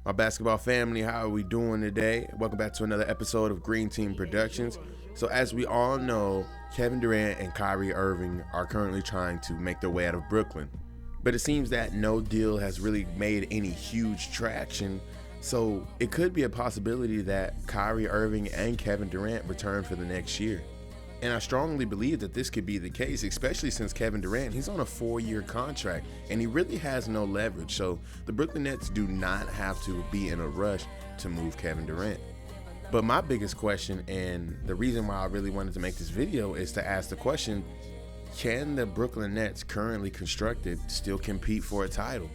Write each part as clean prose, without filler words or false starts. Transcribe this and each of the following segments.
My basketball family, how are we doing today? Welcome back to another episode of Green Team Productions. So as we all know, Kevin Durant and Kyrie Irving are currently trying to make their way out of Brooklyn. But it seems that no deal has really made any huge traction. So it could be a possibility that Kyrie Irving and Kevin Durant return for the next year. And I strongly believe that this could be the case, especially since Kevin Durant, he's on a 4-year contract and he really has no leverage. So the Brooklyn Nets do not have to be in a rush to move Kevin Durant. But my biggest question, and the reason why I really wanted to make this video, is to ask the question, can the Brooklyn Nets currently constructed still compete for a title?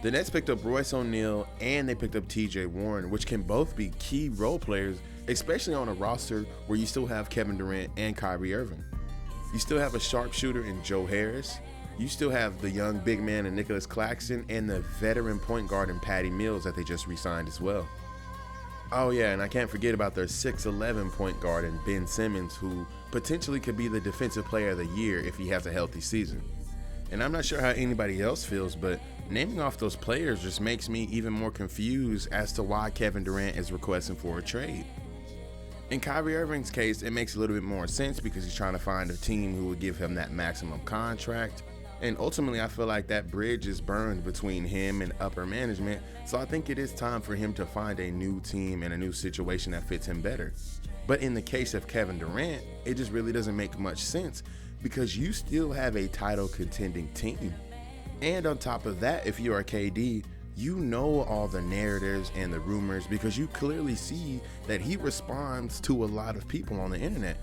The Nets picked up Royce O'Neal and they picked up TJ Warren, which can both be key role players, especially on a roster where you still have Kevin Durant and Kyrie Irving. You still have a sharpshooter in Joe Harris. You still have the young big man in Nicholas Claxton and the veteran point guard in Patty Mills that they just re-signed as well. Oh yeah, and I can't forget about their 6'11 point guard in Ben Simmons, who potentially could be the defensive player of the year if he has a healthy season. And I'm not sure how anybody else feels, but naming off those players just makes me even more confused as to why Kevin Durant is requesting for a trade. In Kyrie Irving's case, it makes a little bit more sense because he's trying to find a team who would give him that maximum contract. And ultimately, I feel like that bridge is burned between him and upper management. So I think it is time for him to find a new team and a new situation that fits him better. But in the case of Kevin Durant, it just really doesn't make much sense because you still have a title contending team. And on top of that, if you are KD, you know all the narratives and the rumors because you clearly see that he responds to a lot of people on the internet.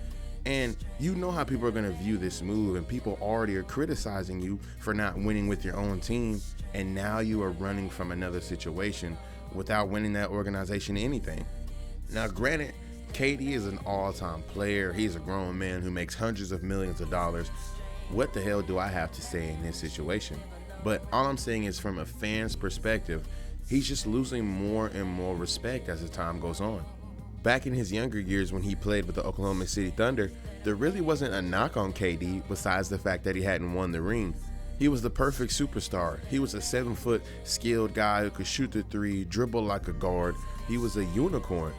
And you know how people are going to view this move, and people already are criticizing you for not winning with your own team, and now you are running from another situation without winning that organization anything. Now granted, KD is an all-time player. He's a grown man who makes hundreds of millions of dollars. What the hell do I have to say in this situation? But all I'm saying is, from a fan's perspective, he's just losing more and more respect as the time goes on. Back in his younger years when he played with the Oklahoma City Thunder, there really wasn't a knock on KD besides the fact that he hadn't won the ring. He was the perfect superstar. He was a 7-foot skilled guy who could shoot the three, dribble like a guard. He was a unicorn.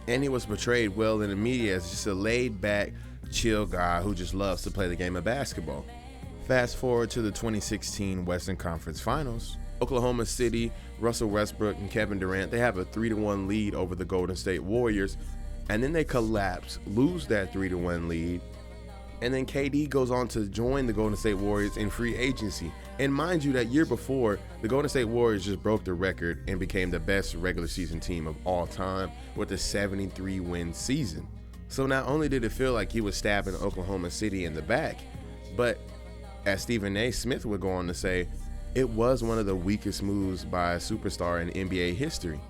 And he was portrayed well in the media as just a laid-back, chill guy who just loves to play the game of basketball. Fast forward to the 2016 Western Conference Finals. Oklahoma City, Russell Westbrook, and Kevin Durant, they have a 3-1 lead over the Golden State Warriors, and then they collapse, lose that 3-1 lead, and then KD goes on to join the Golden State Warriors in free agency. And mind you, that year before, the Golden State Warriors just broke the record and became the best regular season team of all time with a 73-win season. So not only did it feel like he was stabbing Oklahoma City in the back, but as Stephen A. Smith would go on to say, it was one of the weakest moves by a superstar in NBA history.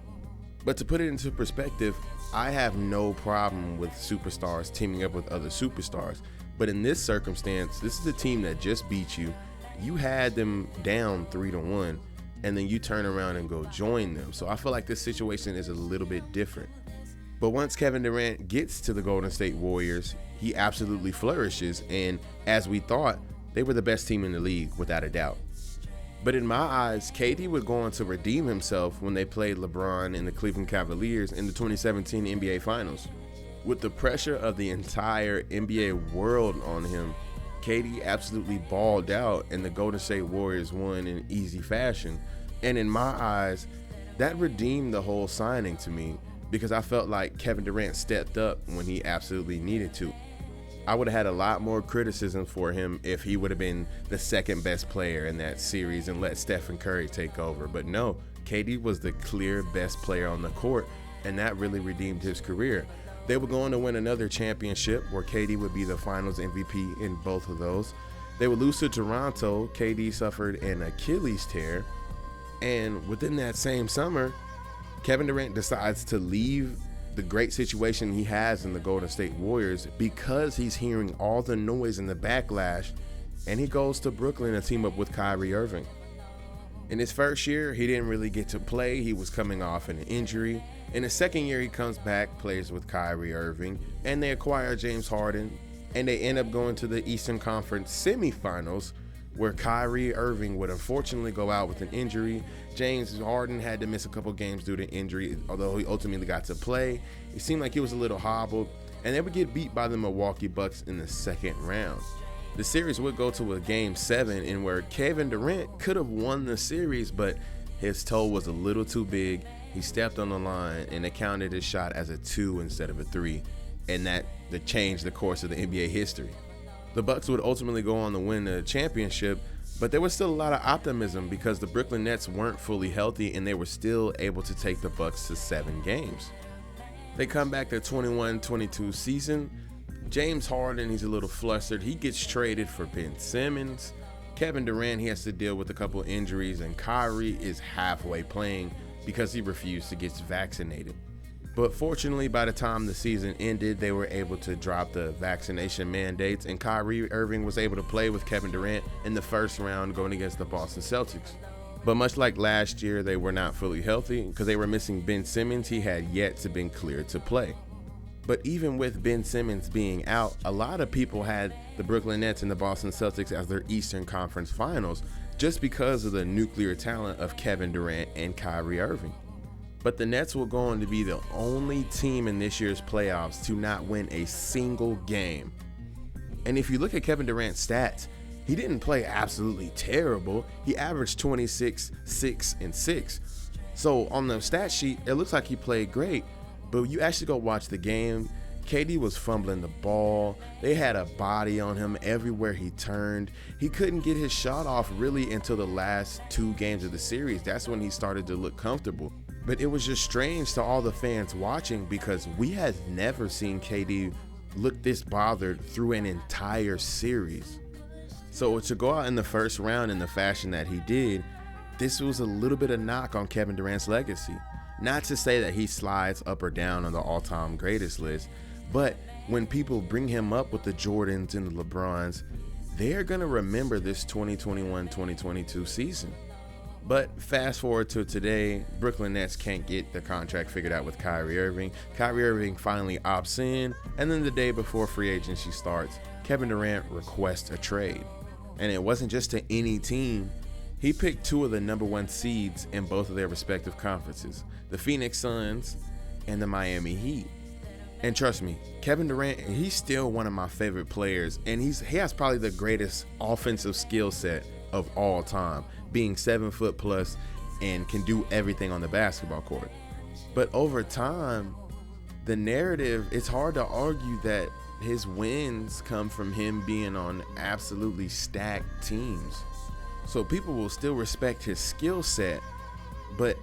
But to put it into perspective, I have no problem with superstars teaming up with other superstars. But in this circumstance, this is a team that just beat you. You had them down 3-1, and then you turn around and go join them. So I feel like this situation is a little bit different. But once Kevin Durant gets to the Golden State Warriors, he absolutely flourishes. And as we thought, they were the best team in the league, without a doubt. But in my eyes, KD would go on to redeem himself when they played LeBron and the Cleveland Cavaliers in the 2017 NBA Finals. With the pressure of the entire NBA world on him, KD absolutely balled out and the Golden State Warriors won in easy fashion. And in my eyes, that redeemed the whole signing to me because I felt like Kevin Durant stepped up when he absolutely needed to. I would have had a lot more criticism for him if he would have been the second best player in that series and let Stephen Curry take over. But no, KD was the clear best player on the court, and that really redeemed his career. They were going to win another championship where KD would be the finals MVP in both of those. They would lose to Toronto. KD suffered an Achilles tear. And within that same summer, Kevin Durant decides to leave the great situation he has in the Golden State Warriors because he's hearing all the noise and the backlash, and he goes to Brooklyn to team up with Kyrie Irving. In his first year, he didn't really get to play. He was coming off an injury. In his second year, he comes back, plays with Kyrie Irving, and they acquire James Harden, and they end up going to the Eastern Conference semifinals where Kyrie Irving would unfortunately go out with an injury. James Harden had to miss a couple games due to injury, although he ultimately got to play. It seemed like he was a little hobbled, and they would get beat by the Milwaukee Bucks in the second round. The series would go to a Game 7 in where Kevin Durant could have won the series, but his toe was a little too big. He stepped on the line, and they counted his shot as a 2 instead of a 3, and that changed the course of the NBA history. The Bucks would ultimately go on to win the championship, but there was still a lot of optimism because the Brooklyn Nets weren't fully healthy, and they were still able to take the Bucks to 7 games. They come back to 21-22 season. James Harden, he's a little flustered. He gets traded for Ben Simmons. Kevin Durant, he has to deal with a couple injuries, and Kyrie is halfway playing because he refused to get vaccinated. But fortunately, by the time the season ended, they were able to drop the vaccination mandates, and Kyrie Irving was able to play with Kevin Durant in the first round going against the Boston Celtics. But much like last year, they were not fully healthy because they were missing Ben Simmons. He had yet to been cleared to play. But even with Ben Simmons being out, a lot of people had the Brooklyn Nets and the Boston Celtics as their Eastern Conference Finals just because of the nuclear talent of Kevin Durant and Kyrie Irving. But the Nets were going to be the only team in this year's playoffs to not win a single game. And if you look at Kevin Durant's stats, he didn't play absolutely terrible. He averaged 26, 6, and 6. So on the stat sheet, it looks like he played great. But you actually go watch the game, KD was fumbling the ball. They had a body on him everywhere he turned. He couldn't get his shot off really until the last 2 games of the series. That's when he started to look comfortable. But it was just strange to all the fans watching because we had never seen KD look this bothered through an entire series. So to go out in the first round in the fashion that he did, this was a little bit of knock on Kevin Durant's legacy. Not to say that he slides up or down on the all-time greatest list, but when people bring him up with the Jordans and the LeBrons, they're going to remember this 2021-2022 season. But fast forward to today, Brooklyn Nets can't get the contract figured out with Kyrie Irving. Kyrie Irving finally opts in, and then the day before free agency starts, Kevin Durant requests a trade. And it wasn't just to any team. He picked 2 of the number 1 seeds in both of their respective conferences, the Phoenix Suns and the Miami Heat. And trust me, Kevin Durant, he's still one of my favorite players, and he has probably the greatest offensive skill set of all time, being 7 foot plus and can do everything on the basketball court. But over time, the narrative, it's hard to argue that his wins come from him being on absolutely stacked teams. So people will still respect his skill set, but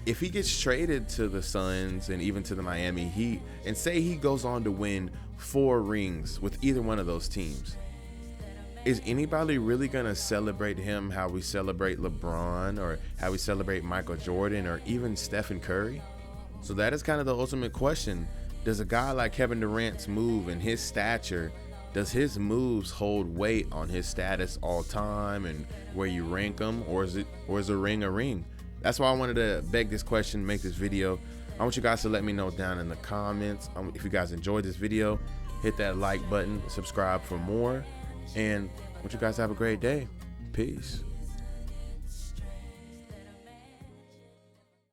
if he gets traded to the Suns and even to the Miami Heat, and say he goes on to win 4 rings with either one of those teams, is anybody really going to celebrate him how we celebrate LeBron or how we celebrate Michael Jordan or even Stephen Curry? So that is kind of the ultimate question. Does a guy like Kevin Durant's move and his stature, does his moves hold weight on his status all time and where you rank him, or is a ring a ring? That's why I wanted to beg this question, make this video. I want you guys to let me know down in the comments. If you guys enjoyed this video, hit that like button, subscribe for more, and I want you guys to have a great day. Peace.